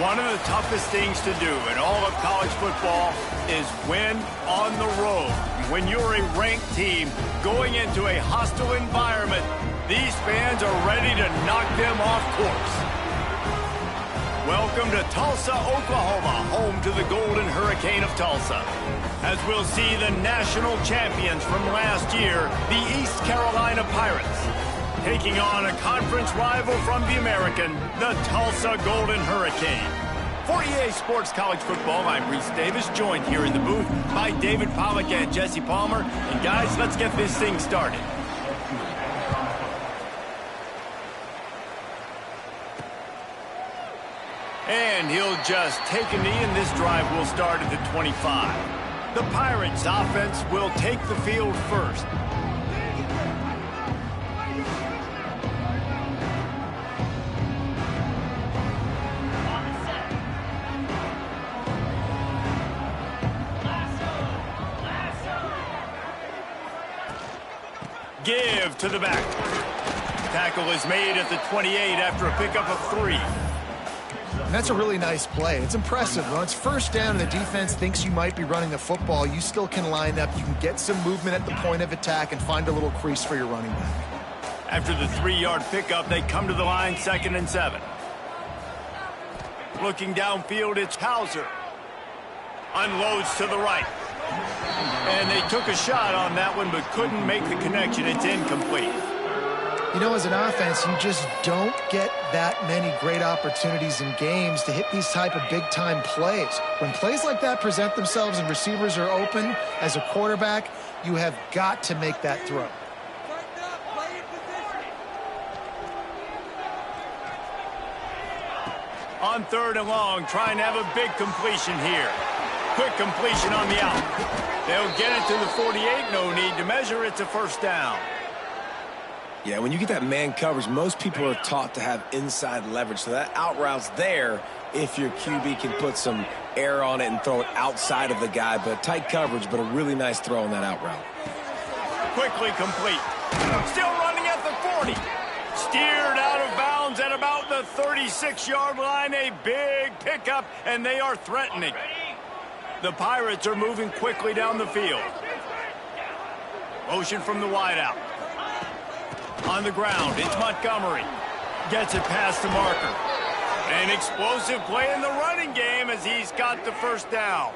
One of the toughest things to do in all of college football is win on the road. When you're a ranked team going into a hostile environment, these fans are ready to knock them off course. Welcome to Tulsa, Oklahoma, home to the Golden Hurricane of Tulsa, as we'll see the national champions from last year, the East Carolina Pirates, taking on a conference rival from the American, the Tulsa Golden Hurricane. For EA Sports College Football, I'm Reese Davis, joined here in the booth by David Pollack and Jesse Palmer. And guys, let's get this thing started. And he'll just take a knee, and this drive will start at the 25. The Pirates offense will take the field first. Give to the back. Tackle is made at the 28 after a pickup of 3. That's a really nice play. It's impressive. When it's first down and the defense thinks you might be running the football, you still can line up. You can get some movement at the point of attack and find a little crease for your running back. After the 3-yard pickup, they come to the line, 2nd and 7. Looking downfield, it's Hauser. Unloads to the right. And they took a shot on that one, but couldn't make the connection. It's incomplete. You know, as an offense, you just don't get that many great opportunities in games to hit these type of big-time plays. When plays like that present themselves and receivers are open, as a quarterback, you have got to make that throw. On 3rd and long, trying to have a big completion here. Quick completion on the out. They'll get it to the 48. No need to measure. It's a first down. Yeah, when you get that man coverage, most people are taught to have inside leverage. So that out route's there if your QB can put some air on it and throw it outside of the guy. But tight coverage, but a really nice throw on that out route. Quickly complete. Still running at the 40. Steered out of bounds at about the 36-yard line. A big pickup, and they are threatening. The Pirates are moving quickly down the field. Motion from the wideout. On the ground, it's Montgomery. Gets it past the marker. An explosive play in the running game as he's got the first down.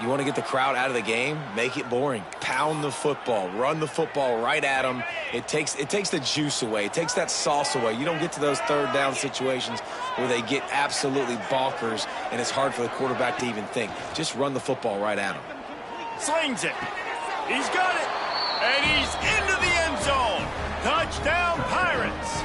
You want to get the crowd out of the game? Make it boring. Pound the football. Run the football right at them. It takes the juice away. It takes that sauce away. You don't get to those 3rd down situations where they get absolutely bonkers and it's hard for the quarterback to even think. Just run the football right at them. Slings it. He's got it. And he's into the end zone. Touchdown, Pirates.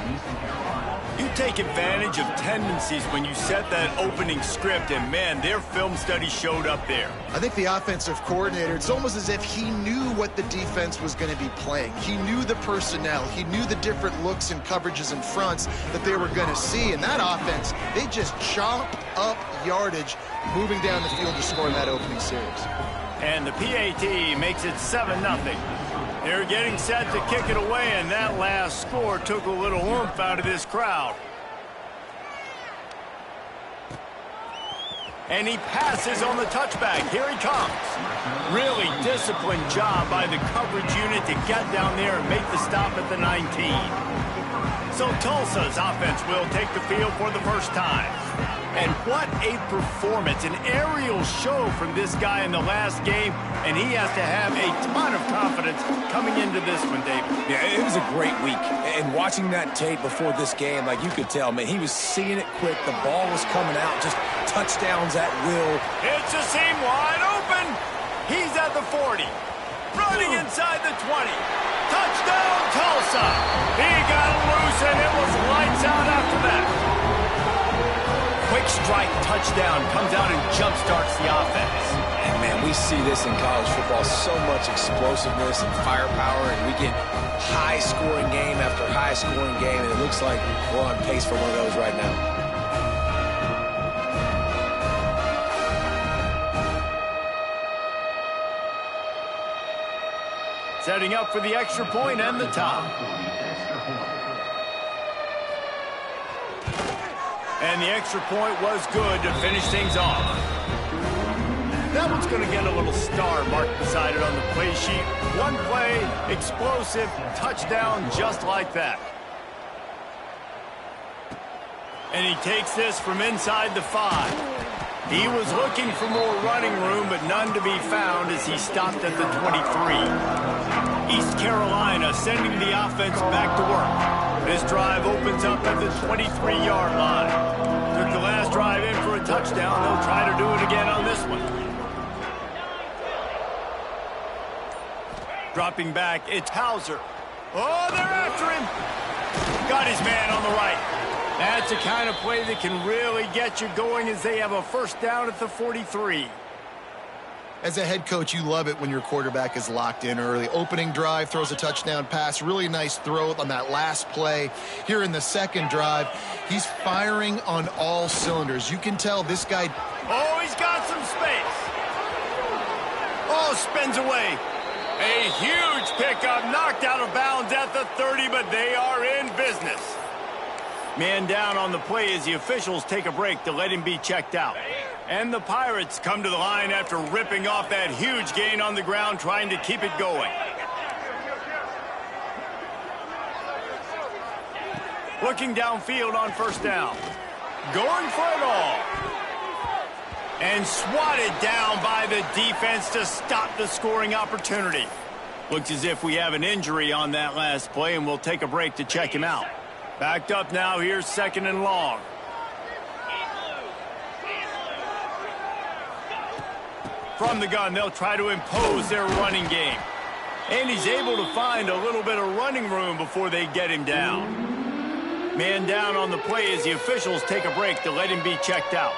You take advantage of tendencies when you set that opening script, and, man, their film study showed up there. I think the offensive coordinator, it's almost as if he knew what the defense was going to be playing. He knew the personnel. He knew the different looks and coverages and fronts that they were going to see. And that offense, they just chomp up yardage moving down the field to score in that opening series. And the PAT makes it 7-0. They're getting set to kick it away, and that last score took a little oomph out of this crowd. And he passes on the touchback. Here he comes. Really disciplined job by the coverage unit to get down there and make the stop at the 19. So Tulsa's offense will take the field for the first time. And what a performance, an aerial show from this guy in the last game, and he has to have a ton of confidence coming into this one, David. Yeah, it was a great week. And watching that tape before this game, like you could tell, man, he was seeing it quick. The ball was coming out, just touchdowns at will. It's a seam wide open. He's at the 40. Running inside the 20. Touchdown, Tulsa. He got loose, and it was lights out after that. Quick strike touchdown comes out and jump-starts the offense. And, man, we see this in college football, so much explosiveness and firepower, and we get high-scoring game after high-scoring game, and it looks like we're on pace for one of those right now. Setting up for the extra point and the top. And the extra point was good to finish things off. That one's going to get a little star marked beside it on the play sheet. One play, explosive, touchdown just like that. And he takes this from inside the 5. He was looking for more running room, but none to be found as he stopped at the 23. East Carolina sending the offense back to work. This drive opens up at the 23-yard line. Took the last drive in for a touchdown. They'll try to do it again on this one. Dropping back, it's Hauser. Oh, they're after him. Got his man on the right. That's the kind of play that can really get you going as they have a first down at the 43. As a head coach, you love it when your quarterback is locked in early. Opening drive, throws a touchdown pass. Really nice throw on that last play. Here in the second drive, he's firing on all cylinders. You can tell this guy... Oh, he's got some space. Oh, spins away. A huge pickup, knocked out of bounds at the 30, but they are in business. Man down on the play as the officials take a break to let him be checked out. And the Pirates come to the line after ripping off that huge gain on the ground, trying to keep it going. Looking downfield on first down. Going for it all. And swatted down by the defense to stop the scoring opportunity. Looks as if we have an injury on that last play, and we'll take a break to check him out. Backed up now, here's second and long. From the gun, they'll try to impose their running game. And he's able to find a little bit of running room before they get him down. Man down on the play as the officials take a break to let him be checked out.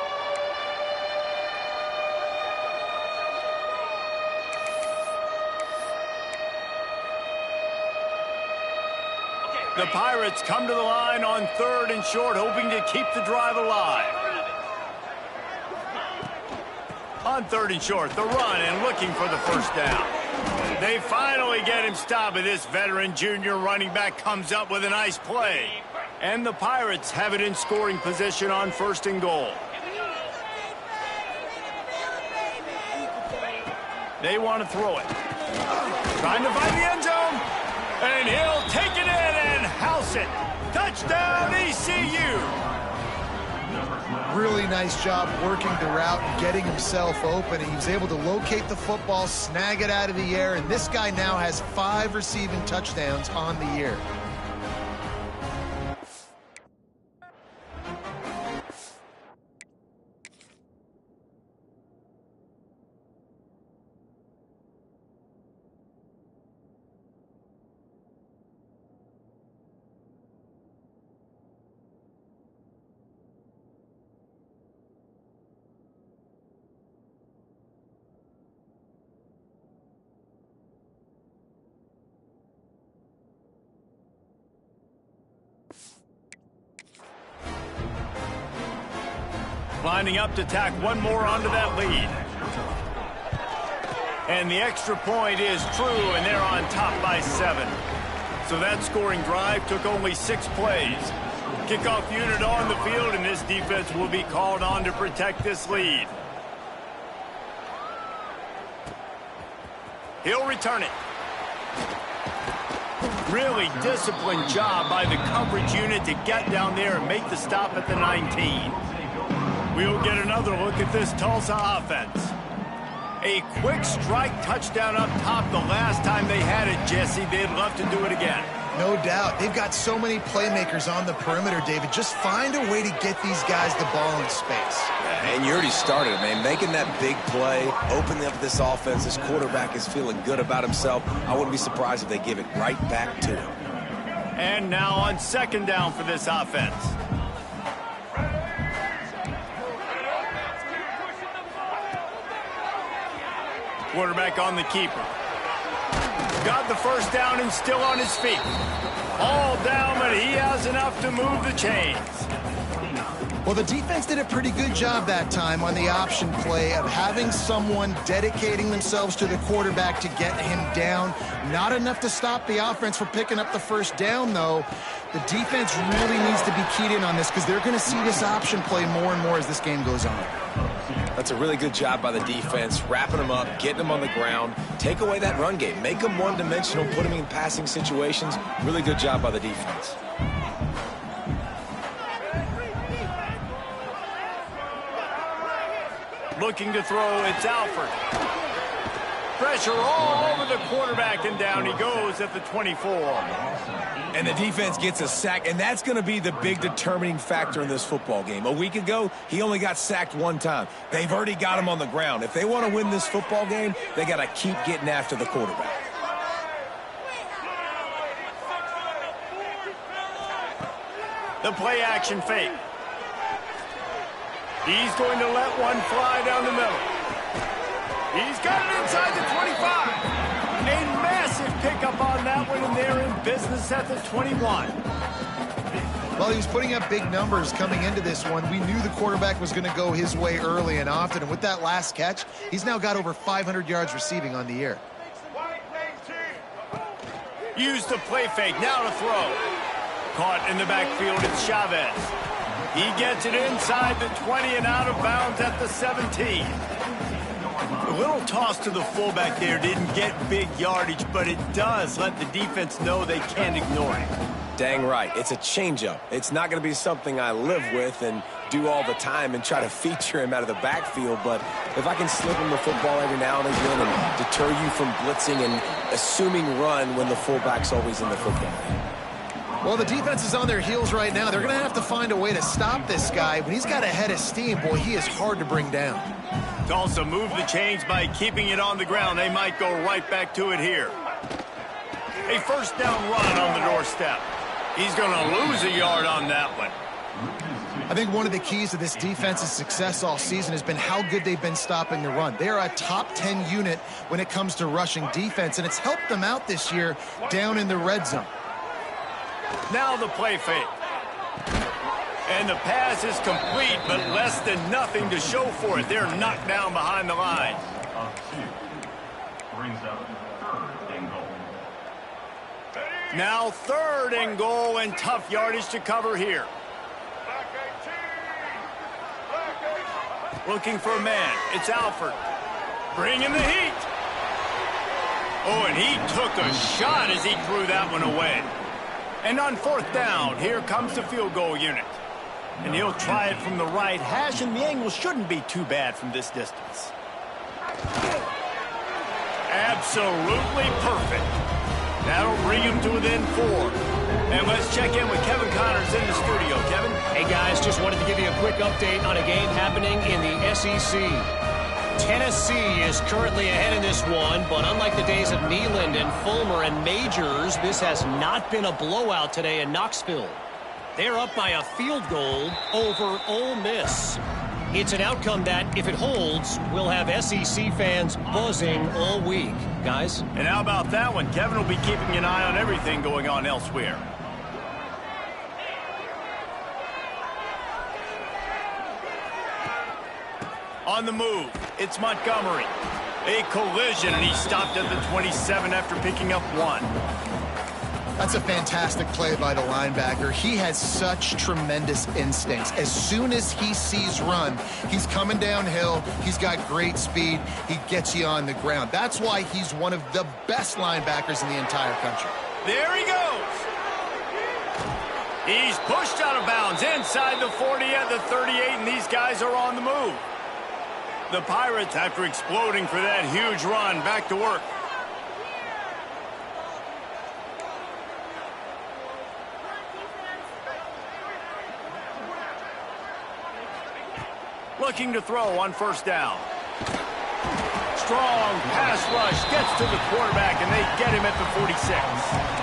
The Pirates come to the line on third and short, hoping to keep the drive alive. On third and short, the run and looking for the first down. They finally get him stopped, but this veteran junior running back comes up with a nice play. And the Pirates have it in scoring position on first and goal. They want to throw it. Trying to find the end zone. And he'll take it in and house it. Touchdown, ECU. Really nice job working the route and getting himself open. He was able to locate the football, snag it out of the air, and this guy now has 5 receiving touchdowns on the year. Lining up to tack one more onto that lead. And the extra point is true, and they're on top by 7. So that scoring drive took only 6 plays. Kickoff unit on the field, and this defense will be called on to protect this lead. He'll return it. Really disciplined job by the coverage unit to get down there and make the stop at the 19. We'll get another look at this Tulsa offense. A quick strike touchdown up top the last time they had it, Jesse. They'd love to do it again. No doubt. They've got so many playmakers on the perimeter, David. Just find a way to get these guys the ball in space. And you already started, man. Making that big play, opening up this offense. This quarterback is feeling good about himself. I wouldn't be surprised if they give it right back to him. And now on second down for this offense. Quarterback on the keeper. Got the first down and still on his feet. All down, but he has enough to move the chains. Well, the defense did a pretty good job that time on the option play of having someone dedicating themselves to the quarterback to get him down. Not enough to stop the offense from picking up the first down, though. The defense really needs to be keyed in on this because they're going to see this option play more and more as this game goes on. That's a really good job by the defense, wrapping them up, getting them on the ground. Take away that run game. Make them one-dimensional, put them in passing situations. Really good job by the defense. Looking to throw, it's Alford. Pressure all over the quarterback, and down he goes at the 24. And the defense gets a sack, and that's going to be the big determining factor in this football game. A week ago, he only got sacked one time. They've already got him on the ground. If they want to win this football game, they got to keep getting after the quarterback. The play action fake. He's going to let one fly down the middle. He's got it inside the 25. A massive pickup on that one, and they're in business at the 21. Well, he was putting up big numbers coming into this one. We knew the quarterback was going to go his way early and often, and with that last catch, he's now got over 500 yards receiving on the year. Use the play fake, now to throw. Caught in the backfield, it's Chavez. He gets it inside the 20 and out of bounds at the 17. A little toss to the fullback there didn't get big yardage, but it does let the defense know they can't ignore it. Dang right. It's a changeup. It's not going to be something I live with and do all the time and try to feature him out of the backfield, but if I can slip him the football every now and again and deter you from blitzing and assuming run when the fullback's always in the football game. Well, the defense is on their heels right now. They're going to have to find a way to stop this guy. When he's got a head of steam, boy, he is hard to bring down. Tulsa moved the chains by keeping it on the ground. They might go right back to it here. A first down run on the doorstep. He's going to lose a yard on that one. I think one of the keys to this defense's success all season has been how good they've been stopping the run. They are a top 10 unit when it comes to rushing defense, and it's helped them out this year down in the red zone. Now the play fake. And the pass is complete, but less than nothing to show for it. They're knocked down behind the line. Now third and goal, and tough yardage to cover here. Looking for a man. It's Alford. Bringing the heat. Oh, and he took a shot as he threw that one away. And on fourth down, here comes the field goal unit. And he'll try it from the right hash, and the angle shouldn't be too bad from this distance. Absolutely perfect. That'll bring him to within 4. And let's check in with Kevin Connors in the studio. Kevin? Hey, guys, just wanted to give you a quick update on a game happening in the SEC. Tennessee is currently ahead in this one, but unlike the days of Neyland and Fulmer and Majors, this has not been a blowout today in Knoxville. They're up by a field goal over Ole Miss. It's an outcome that, if it holds, will have SEC fans buzzing all week. Guys? And how about that one? Kevin will be keeping an eye on everything going on elsewhere. On the move, it's Montgomery. A collision, and he stopped at the 27 after picking up 1. That's a fantastic play by the linebacker. He has such tremendous instincts. As soon as he sees run, he's coming downhill. He's got great speed. He gets you on the ground. That's why he's one of the best linebackers in the entire country. There he goes. He's pushed out of bounds inside the 40 at the 38, and these guys are on the move. The Pirates, after exploding for that huge run, back to work. Looking to throw on first down. Strong pass rush gets to the quarterback, and they get him at the 46.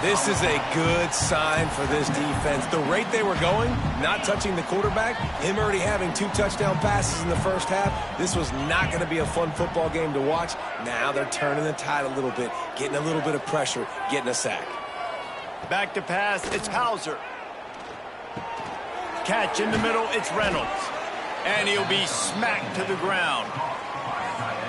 This is a good sign for this defense. The rate they were going, not touching the quarterback, him already having 2 touchdown passes in the first half, this was not going to be a fun football game to watch. Now they're turning the tide a little bit, getting a little bit of pressure, getting a sack. Back to pass, it's Hauser. Catch in the middle, it's Reynolds. And he'll be smacked to the ground.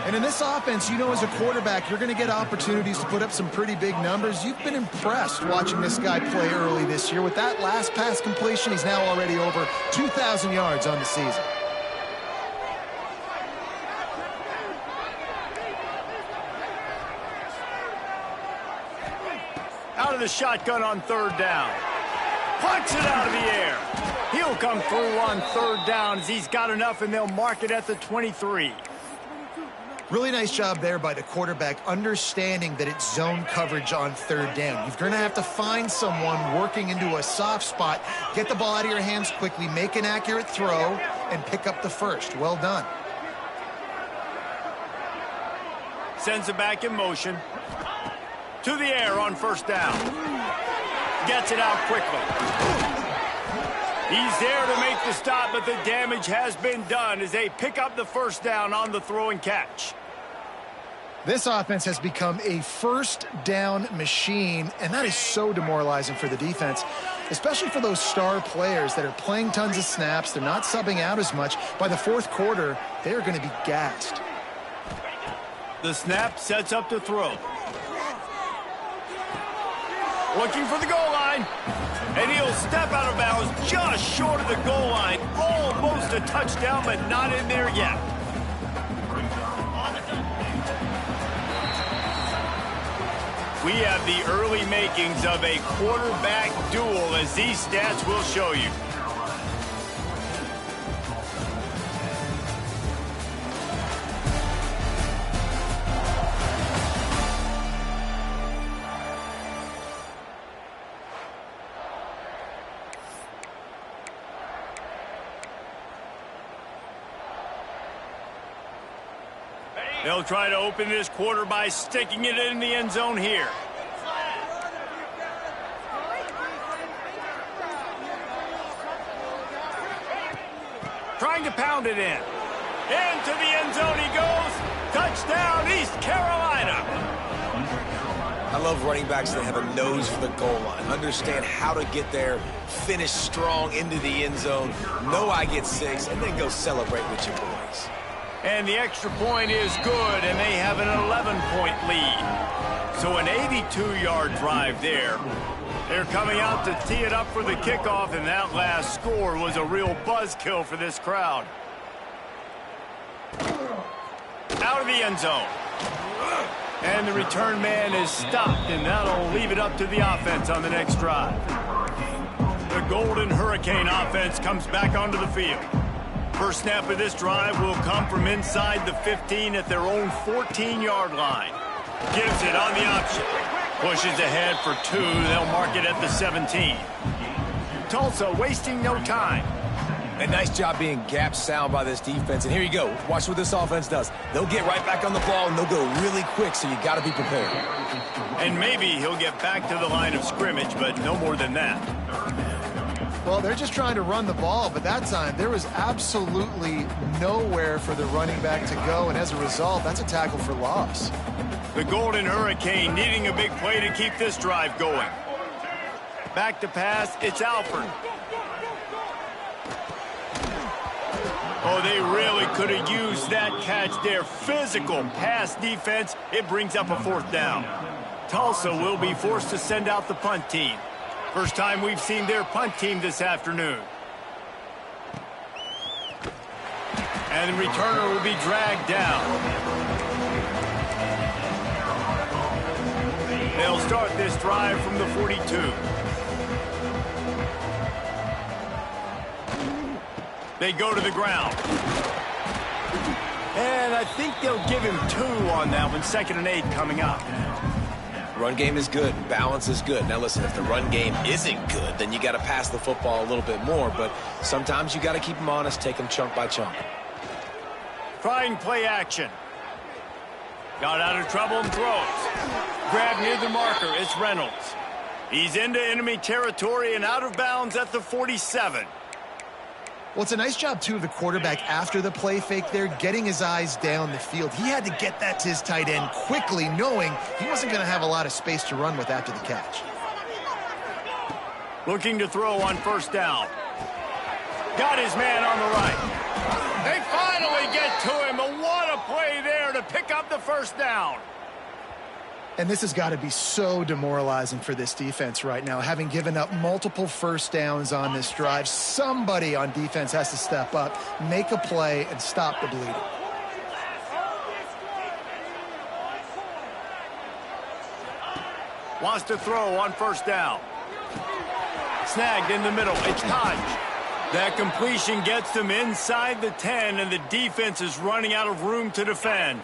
And in this offense, you know, as a quarterback, you're going to get opportunities to put up some pretty big numbers. You've been impressed watching this guy play early this year. With that last pass completion, he's now already over 2,000 yards on the season. Out of the shotgun on third down. Punts it out of the air. He'll come through on third down as he's got enough, and they'll mark it at the 23. Really nice job there by the quarterback, understanding that it's zone coverage on third down. You're going to have to find someone working into a soft spot, get the ball out of your hands quickly, make an accurate throw, and pick up the first. Well done. Sends it back in motion. To the air on first down. Gets it out quickly. He's there to make the stop, but the damage has been done as they pick up the first down on the throw and catch. This offense has become a first down machine, and that is so demoralizing for the defense, especially for those star players that are playing tons of snaps. They're not subbing out as much. By the fourth quarter, they're going to be gassed. The snap sets up to throw. Looking for the goal line. And he'll step out of bounds just short of the goal line. Almost a touchdown, but not in there yet. We have the early makings of a quarterback duel, as these stats will show you. They'll try to open this quarter by sticking it in the end zone here. Trying to pound it in. Into the end zone he goes. Touchdown, East Carolina. I love running backs that have a nose for the goal line. Understand how to get there, finish strong into the end zone, know I get 6, and then go celebrate with your boys. And the extra point is good, and they have an 11-point lead. So an 82-yard drive there. They're coming out to tee it up for the kickoff, and that last score was a real buzzkill for this crowd. Out of the end zone. And the return man is stopped, and that'll leave it up to the offense on the next drive. The Golden Hurricane offense comes back onto the field. First snap of this drive will come from inside the 15 at their own 14-yard line. Gives it on the option. Pushes ahead for 2. They'll mark it at the 17. Tulsa wasting no time. A nice job being gap sound by this defense. And here you go. Watch what this offense does. They'll get right back on the ball, and they'll go really quick, so you got to be prepared. And maybe he'll get back to the line of scrimmage, but no more than that. Well, they're just trying to run the ball, but that time there was absolutely nowhere for the running back to go, and as a result, that's a tackle for loss. The Golden Hurricane needing a big play to keep this drive going. Back to pass, it's Alford. Oh, they really could have used that catch there. Physical pass defense, it brings up a fourth down. Tulsa will be forced to send out the punt team. First time we've seen their punt team this afternoon. And the returner will be dragged down. They'll start this drive from the 42. They go to the ground. And I think they'll give him 2 on that one. 2nd and 8 coming up. Run game is good. Balance is good. Now, listen, if the run game isn't good, then you got to pass the football a little bit more. But sometimes you got to keep them honest, take them chunk by chunk. Trying play action. Got out of trouble and throws. Grab near the marker. It's Reynolds. He's into enemy territory and out of bounds at the 47. Well, it's a nice job, too, of the quarterback after the play fake there, getting his eyes down the field. He had to get that to his tight end quickly, knowing he wasn't going to have a lot of space to run with after the catch. Looking to throw on first down. Got his man on the right. They finally get to him, but what a play there to pick up the first down. And this has got to be so demoralizing for this defense right now. Having given up multiple first downs on this drive, somebody on defense has to step up, make a play, and stop the bleeding. Wants to throw on first down. Snagged in the middle. It's Hodge. That completion gets them inside the 10, and the defense is running out of room to defend.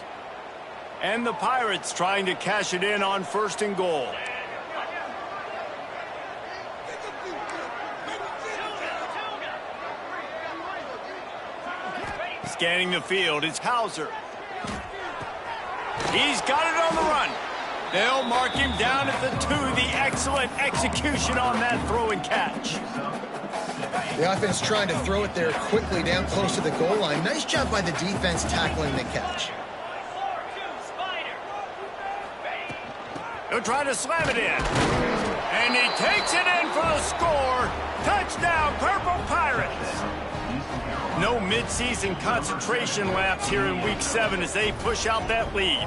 And the Pirates trying to cash it in on first and goal. Scanning the field, it's Hauser. He's got it on the run. They'll mark him down at the 2. The excellent execution on that throw and catch. The offense trying to throw it there quickly down close to the goal line. Nice job by the defense tackling the catch. He'll try to slam it in. And he takes it in for the score. Touchdown, Purple Pirates. No midseason concentration laps here in Week 7 as they push out that lead.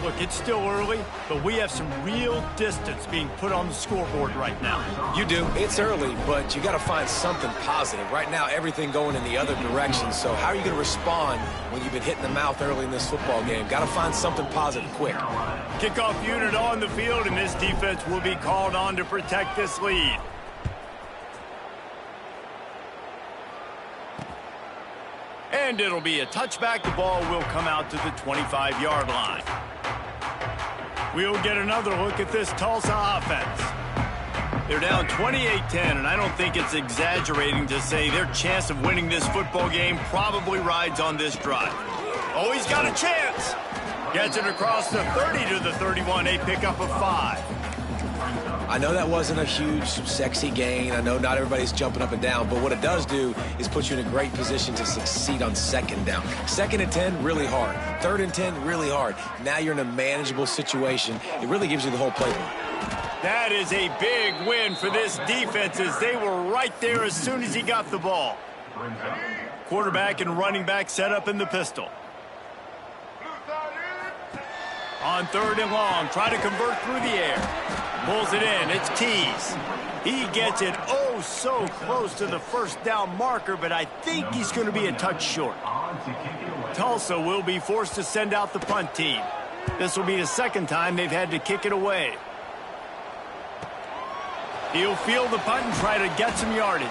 Look, it's still early, but we have some real distance being put on the scoreboard right now. You do. It's early, but you got to find something positive. Right now, everything going in the other direction. So how are you going to respond when you've been hit in the mouth early in this football game? Got to find something positive quick. Kickoff unit on the field, and this defense will be called on to protect this lead. And it'll be a touchback. The ball will come out to the 25-yard line. We'll get another look at this Tulsa offense. They're down 28-10, and I don't think it's exaggerating to say their chance of winning this football game probably rides on this drive. Oh, he's got a chance. Gets it across the 30 to the 31, a pickup of 5. I know that wasn't a huge, sexy gain. I know not everybody's jumping up and down, but what it does do is put you in a great position to succeed on second down. 2nd and 10, really hard. 3rd and 10, really hard. Now you're in a manageable situation. It really gives you the whole playbook. That is a big win for this defense as they were right there as soon as he got the ball. Quarterback and running back set up in the pistol. On 3rd and long, try to convert through the air. Pulls it in. It's Keys. He gets it oh so close to the first down marker, but I think he's going to be a touch short. Tulsa will be forced to send out the punt team. This will be the 2nd time they've had to kick it away. He'll field the punt and try to get some yardage.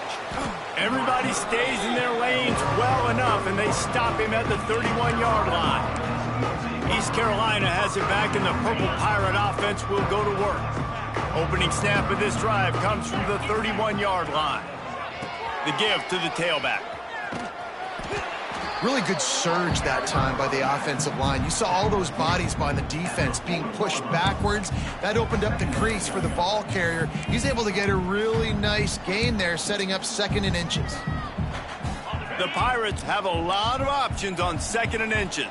Everybody stays in their lanes well enough, and they stop him at the 31-yard line. East Carolina has it back, and the Purple Pirate offense will go to work. Opening snap of this drive comes from the 31-yard line. The give to the tailback. Really good surge that time by the offensive line. You saw all those bodies by the defense being pushed backwards. That opened up the crease for the ball carrier. He's able to get a really nice gain there, setting up 2nd and inches. The Pirates have a lot of options on 2nd and inches.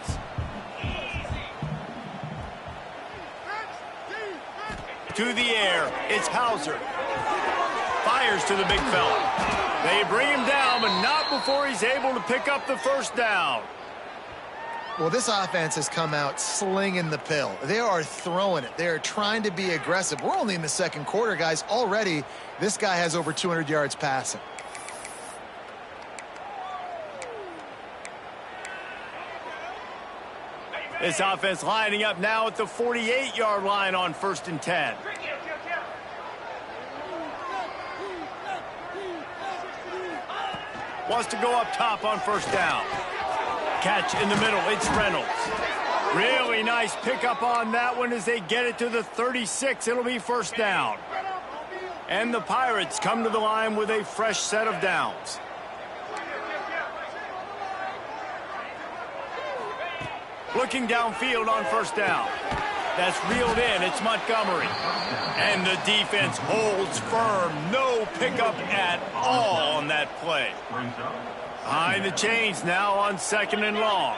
To the air, it's Hauser. Fires to the big fella. They bring him down, but not before he's able to pick up the first down. Well, this offense has come out slinging the pill. They are throwing it. They are trying to be aggressive. We're only in the 2nd quarter, guys. Already, this guy has over 200 yards passing. This offense lining up now at the 48-yard line on 1st and 10. Wants to go up top on first down. Catch in the middle. It's Reynolds. Really nice pickup on that one as they get it to the 36. It'll be first down. And the Pirates come to the line with a fresh set of downs. Looking downfield on first down. That's reeled in. It's Montgomery. And the defense holds firm. No pickup at all on that play. Behind the chains now on 2nd and long.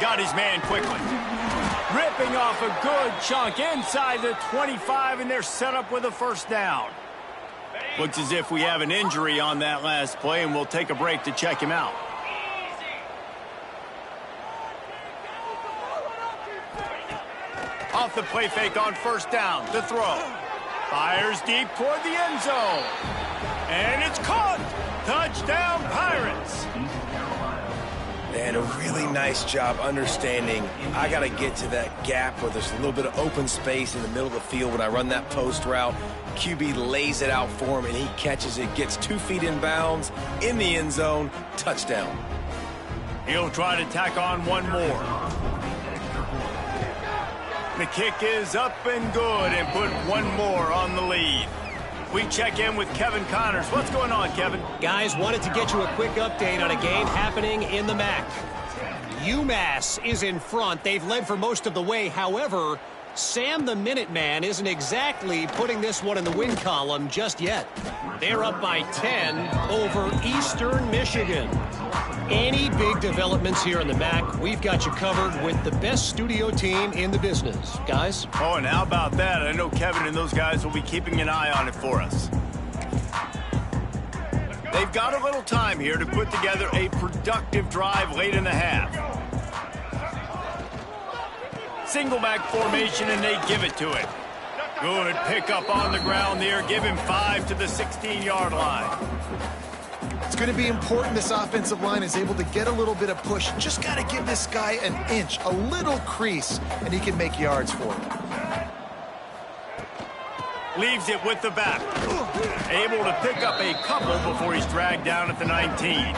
Got his man quickly. Ripping off a good chunk inside the 25, and they're set up with a first down. Looks as if we have an injury on that last play, and we'll take a break to check him out. Off the play fake on first down, to throw. Fires deep toward the end zone. And it's caught! Touchdown, Pirates! And a really nice job understanding I got to get to that gap where there's a little bit of open space in the middle of the field when I run that post route. QB lays it out for him, and he catches it, gets 2 feet in bounds, in the end zone, touchdown. He'll try to tack on one more. The kick is up and good, and put one more on the lead. We check in with Kevin Connors. What's going on, Kevin? Guys, wanted to get you a quick update on a game happening in the MAC. UMass is in front. They've led for most of the way. However, Sam the Minuteman isn't exactly putting this one in the win column just yet. They're up by 10 over Eastern Michigan. Any big developments here in the MAC, we've got you covered with the best studio team in the business. Guys? Oh, and how about that? I know Kevin and those guys will be keeping an eye on it for us. They've got a little time here to put together a productive drive late in the half. Single back formation, and they give it to it. Good pickup on the ground there. Give him 5 to the 16-yard line. It's going to be important this offensive line is able to get a little bit of push. Just got to give this guy an inch, a little crease, and he can make yards for him. Leaves it with the back. Able to pick up a couple before he's dragged down at the 19.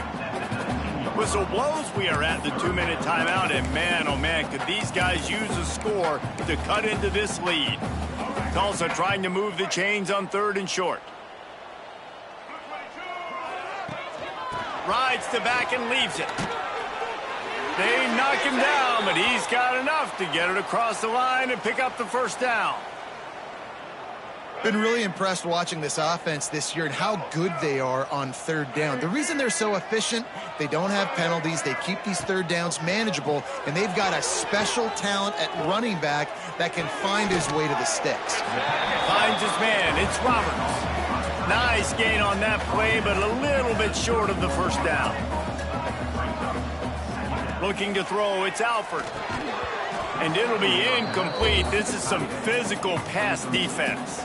Whistle blows. We are at the 2-minute timeout, and man, oh man, could these guys use a score to cut into this lead. Tulsa trying to move the chains on 3rd and short. Rides to back and leaves it. They knock him down, but he's got enough to get it across the line and pick up the first down. Been really impressed watching this offense this year and how good they are on 3rd down. The reason they're so efficient, they don't have penalties, they keep these 3rd downs manageable, and they've got a special talent at running back that can find his way to the sticks. Finds his man. It's Roberts. Nice gain on that play, but a little bit short of the first down. Looking to throw, it's Alford. And it'll be incomplete. This is some physical pass defense.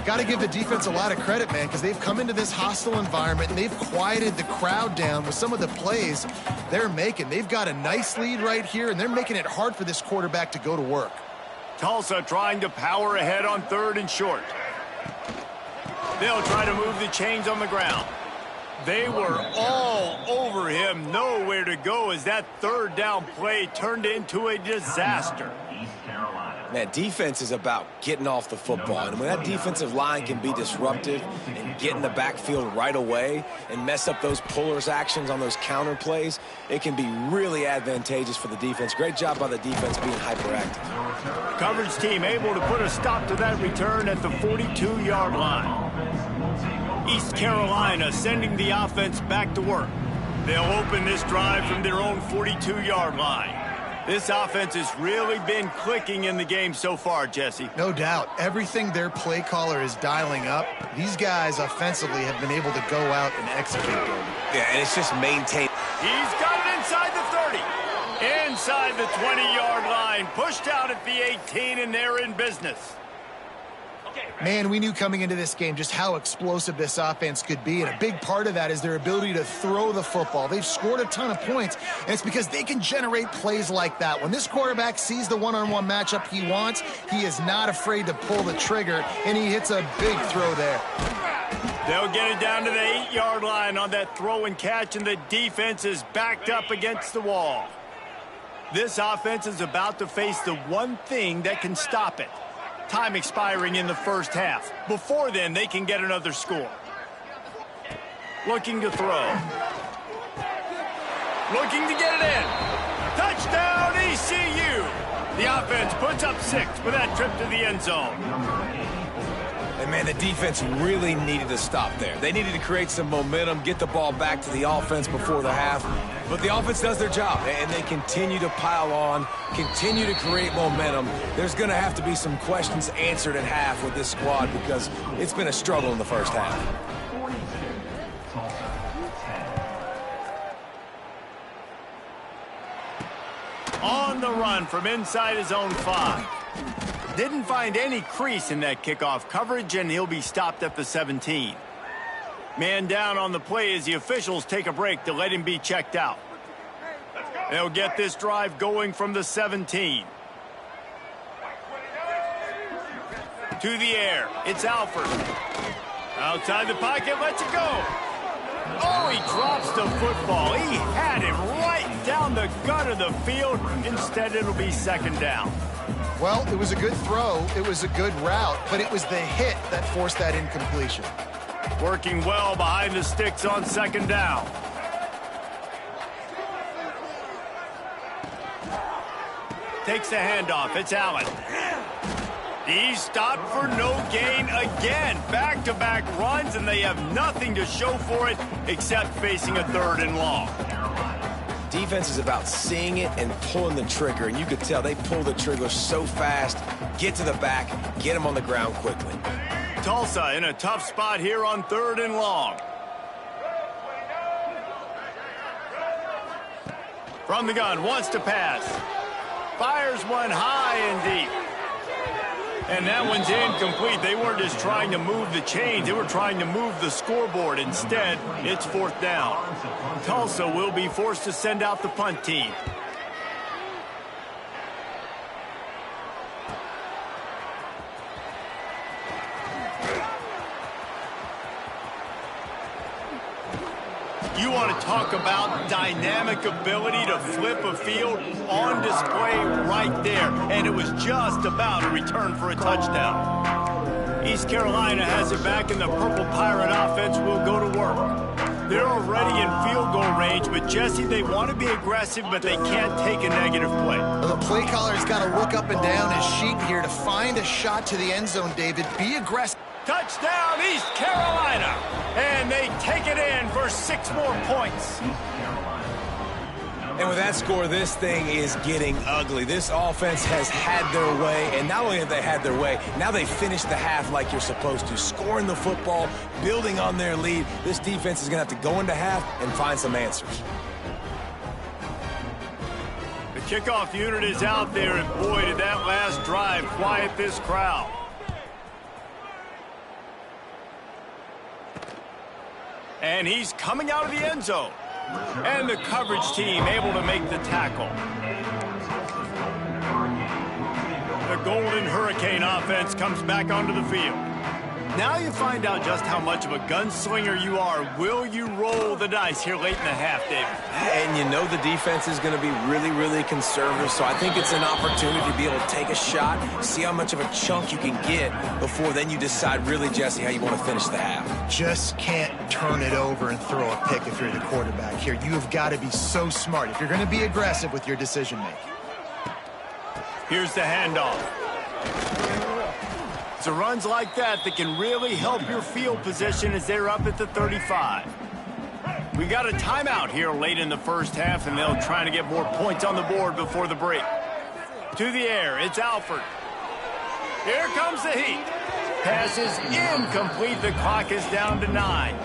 Got to give the defense a lot of credit, man, because they've come into this hostile environment and they've quieted the crowd down with some of the plays they're making. They've got a nice lead right here, and they're making it hard for this quarterback to go to work. Tulsa trying to power ahead on 3rd and short. They'll try to move the chains on the ground. They were all over him, nowhere to go as that 3rd down play turned into a disaster. Man, defense is about getting off the football. And when that defensive line can be disruptive and get in the backfield right away and mess up those pullers actions on those counter plays, it can be really advantageous for the defense. Great job by the defense being hyperactive. Coverage team able to put a stop to that return at the 42-yard line. East Carolina sending the offense back to work. They'll open this drive from their own 42-yard line. This offense has really been clicking in the game so far, Jesse. No doubt. Everything their play caller is dialing up, these guys offensively have been able to go out and execute. Yeah, and it's just maintained. He's got it inside the 30. Inside the 20-yard line. Pushed out at the 18, and they're in business. Man, we knew coming into this game just how explosive this offense could be, and a big part of that is their ability to throw the football. They've scored a ton of points, and it's because they can generate plays like that. When this quarterback sees the one-on-one matchup he wants, he is not afraid to pull the trigger, and he hits a big throw there. They'll get it down to the 8-yard line on that throw and catch, and the defense is backed up against the wall. This offense is about to face the one thing that can stop it. Time expiring in the first half. Before then, they can get another score. Looking to throw. Looking to get it in. Touchdown, ECU! The offense puts up 6 with that trip to the end zone. And, man, the defense really needed to stop there. They needed to create some momentum, get the ball back to the offense before the half. But the offense does their job, and they continue to pile on, continue to create momentum. There's going to have to be some questions answered at half with this squad because it's been a struggle in the first half. On the run from inside his own 5. Didn't find any crease in that kickoff coverage, and he'll be stopped at the 17. Man down on the play as the officials take a break to let him be checked out. They'll get this drive going from the 17. To the air, it's Alford. Outside the pocket, lets it go. Oh, he drops the football. He had him right down the gut of the field. Instead, it'll be second down. Well, it was a good throw. It was a good route, but it was the hit that forced that incompletion. Working well behind the sticks on second down. Takes the handoff. It's Allen. He's stopped for no gain again. Back-to-back runs, and they have nothing to show for it except facing a 3rd and long. Defense is about seeing it and pulling the trigger, and you could tell they pull the trigger so fast, get to the back, get him on the ground quickly. Tulsa in a tough spot here on 3rd and long. From the gun, wants to pass. Fires one high and deep. And that one's incomplete. They weren't just trying to move the chains. They were trying to move the scoreboard. Instead, it's 4th down. Tulsa will be forced to send out the punt team. You want to talk about dynamic ability to flip a field, on display right there. And it was just about a return for a touchdown. East Carolina has it back, and the Purple Pirate offense will go to work. They're already in field goal range, but Jesse, they want to be aggressive, but they can't take a negative play. Well, the play caller's got to look up and down his sheet here to find a shot to the end zone, David. Be aggressive. Touchdown, East Carolina! And they take it in for 6 more points. And with that score, this thing is getting ugly. This offense has had their way, and not only have they had their way, now they finish the half like you're supposed to, scoring the football, building on their lead. This defense is going to have to go into half and find some answers. The kickoff unit is out there, and boy, did that last drive quiet this crowd. And he's coming out of the end zone. And the coverage team able to make the tackle. The Golden Hurricane offense comes back onto the field. Now you find out just how much of a gunslinger you are. Will you roll the dice here late in the half, David? And you know the defense is going to be really, really conservative, so I think it's an opportunity to be able to take a shot, see how much of a chunk you can get before then you decide really, Jesse, how you want to finish the half. Just can't turn it over and throw a pick if you're the quarterback here. You have got to be so smart if you're going to be aggressive with your decision-making. Here's the handoff. It's the runs like that that can really help your field position as they're up at the 35. We got a timeout here late in the first half, and they'll try to get more points on the board before the break. To the air, it's Alford. Here comes the heat. Pass is incomplete. The clock is down to 9.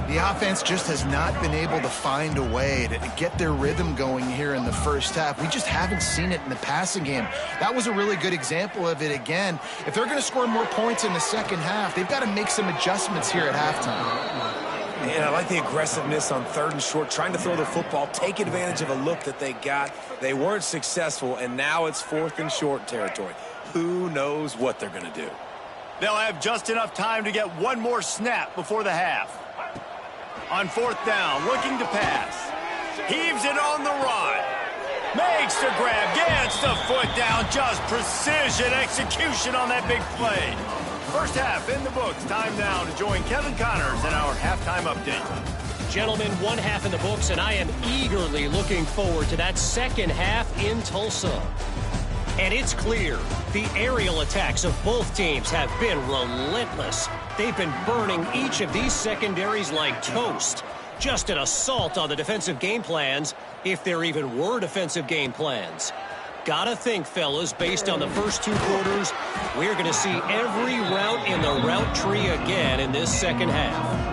The offense just has not been able to find a way to get their rhythm going here in the first half. We just haven't seen it in the passing game. That was a really good example of it again. If they're going to score more points in the second half, they've got to make some adjustments here at halftime. And I like the aggressiveness on 3rd and short, trying to throw the football, take advantage of a look that they got. They weren't successful, and now it's 4th and short territory. Who knows what they're going to do? They'll have just enough time to get one more snap before the half. On 4th down, looking to pass. Heaves it on the run. Makes the grab, gets the foot down. Just precision execution on that big play. First half in the books. Time now to join Kevin Connors in our halftime update. Gentlemen, 1 half in the books, and I am eagerly looking forward to that second half in Tulsa. And it's clear the aerial attacks of both teams have been relentless. They've been burning each of these secondaries like toast. Just an assault on the defensive game plans, if there even were defensive game plans. Gotta think, fellas, based on the first 2 quarters, we're going to see every route in the route tree again in this second half.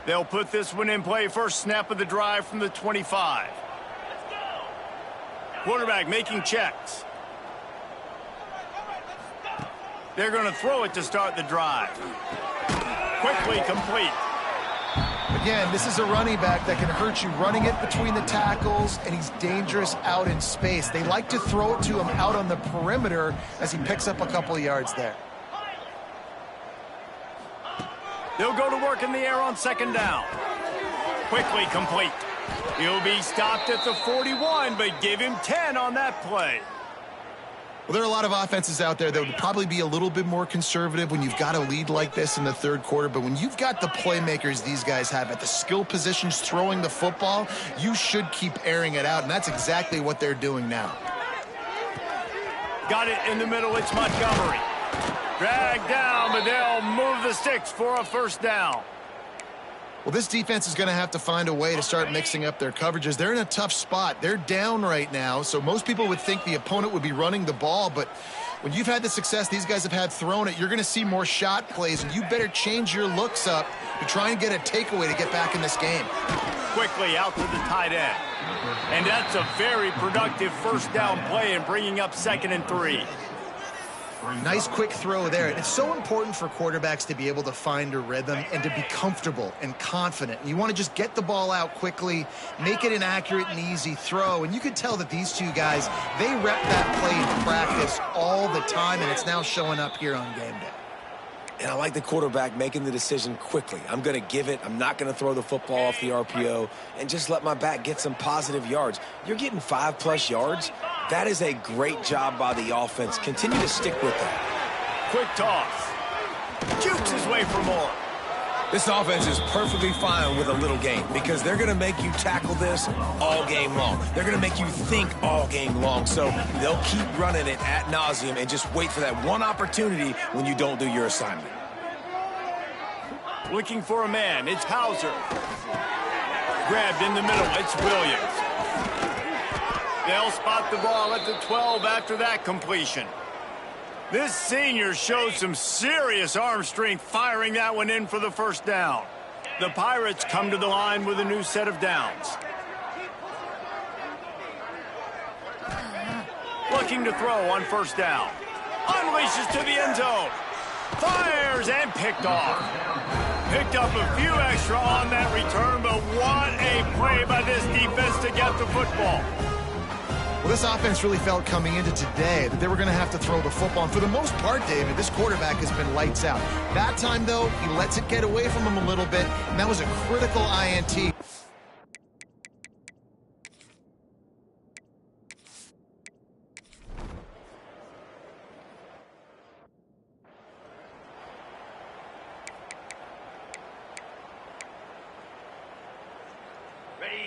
They'll put this one in play. First snap of the drive from the 25. Quarterback making checks. They're going to throw it to start the drive. Quickly complete. Again, this is a running back that can hurt you running it between the tackles, and he's dangerous out in space. They like to throw it to him out on the perimeter as he picks up a couple of yards there. They'll go to work in the air on second down. Quickly complete. He'll be stopped at the 41, but give him 10 on that play. Well, there are a lot of offenses out there that would probably be a little bit more conservative when you've got a lead like this in the third quarter. But when you've got the playmakers these guys have at the skill positions throwing the football, you should keep airing it out, and that's exactly what they're doing now. Got it in the middle. It's Montgomery. Dragged down, but they'll move the sticks for a first down. Well, this defense is going to have to find a way to start mixing up their coverages. They're in a tough spot. They're down right now, so most people would think the opponent would be running the ball, but when you've had the success these guys have had throwing it, you're going to see more shot plays, and you better change your looks up to try and get a takeaway to get back in this game. Quickly out to the tight end. And that's a very productive first down play in bringing up 2nd and 3. Nice quick throw there. It's so important for quarterbacks to be able to find a rhythm and to be comfortable and confident. You want to just get the ball out quickly, make it an accurate and easy throw. And you can tell that these two guys, they rep that play in practice all the time, and it's now showing up here on game day. And I like the quarterback making the decision quickly. I'm going to give it. I'm not going to throw the football off the RPO and just let my back get some positive yards. You're getting 5+ yards. That is a great job by the offense. Continue to stick with that. Quick toss. Jukes his way for more. This offense is perfectly fine with a little game because they're going to make you tackle this all game long. They're going to make you think all game long. So they'll keep running it ad nauseum and just wait for that one opportunity when you don't do your assignment. Looking for a man. It's Hauser. Grabbed in the middle. It's Williams. They'll spot the ball at the 12 after that completion. This senior showed some serious arm strength firing that one in for the first down. The Pirates come to the line with a new set of downs. Looking to throw on first down. Unleashes to the end zone. Fires and picked off. Picked up a few extra on that return, but what a play by this defense to get the football. Well, this offense really felt coming into today that they were going to have to throw the football. And for the most part, David, this quarterback has been lights out. That time, though, he lets it get away from him a little bit, and that was a critical INT.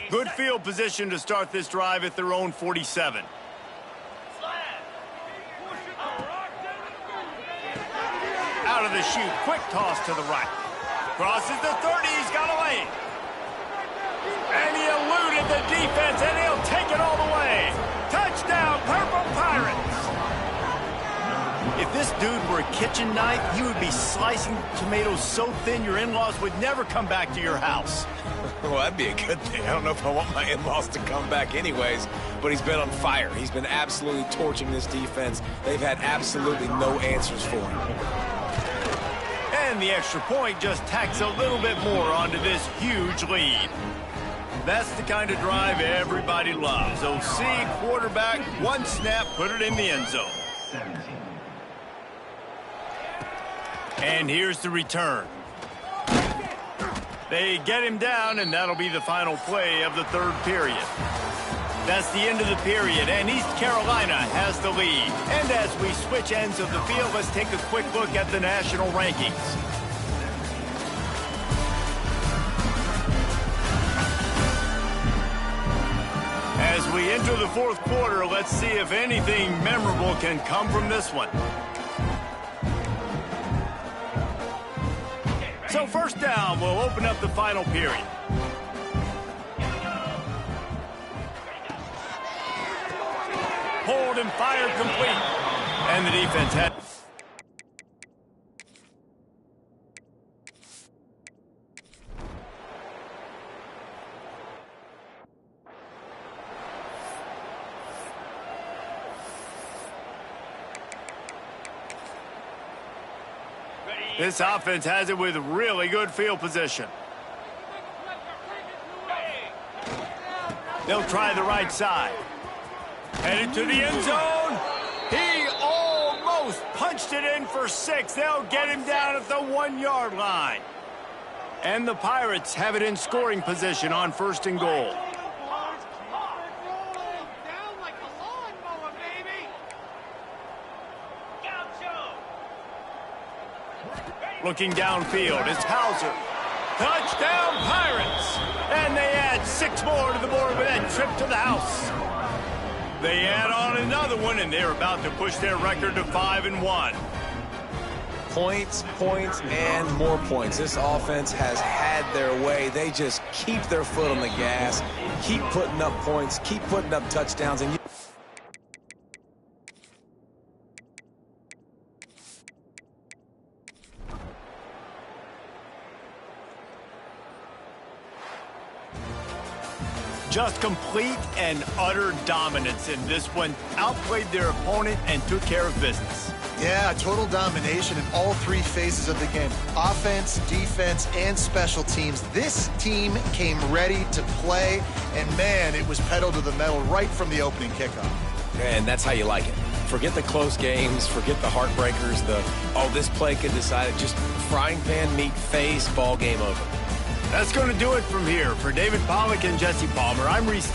Good field position to start this drive at their own 47. Out of the chute, quick toss to the right. Crosses the 30, he's got a lane. And he eluded the defense, and he'll take it all the way. Touchdown, Purple Pirates. If this dude were a kitchen knife, he would be slicing tomatoes so thin your in-laws would never come back to your house. Well, that'd be a good thing. I don't know if I want my in-laws to come back anyways, but he's been on fire. He's been absolutely torching this defense. They've had absolutely no answers for him. And the extra point just tacks a little bit more onto this huge lead. That's the kind of drive everybody loves. OC, quarterback, one snap, put it in the end zone. And here's the return. They get him down, and that'll be the final play of the third period. That's the end of the period, and East Carolina has the lead. And as we switch ends of the field, let's take a quick look at the national rankings. As we enter the fourth quarter, let's see if anything memorable can come from this one. So first down, we'll open up the final period. Pulled and fired complete. And the defense had... This offense has it with really good field position. They'll try the right side. Headed to the end zone. He almost punched it in for 6. They'll get him down at the 1-yard line. And the Pirates have it in scoring position on 1st and goal. Looking downfield, it's Hauser. Touchdown, Pirates! And they add 6 more to the board with that trip to the house. They add on another one, and they're about to push their record to 5-1. Points, points, and more points. This offense has had their way. They just keep their foot on the gas, keep putting up points, keep putting up touchdowns, and just complete and utter dominance in this one. Outplayed their opponent and took care of business. Yeah, total domination in all 3 phases of the game. Offense, defense, and special teams. This team came ready to play, and man, it was pedal to the metal right from the opening kickoff. And that's how you like it. Forget the close games, forget the heartbreakers, this play could decide it. Just frying pan meat face, ball game over. That's going to do it from here. For David Pollack and Jesse Palmer, I'm Reese.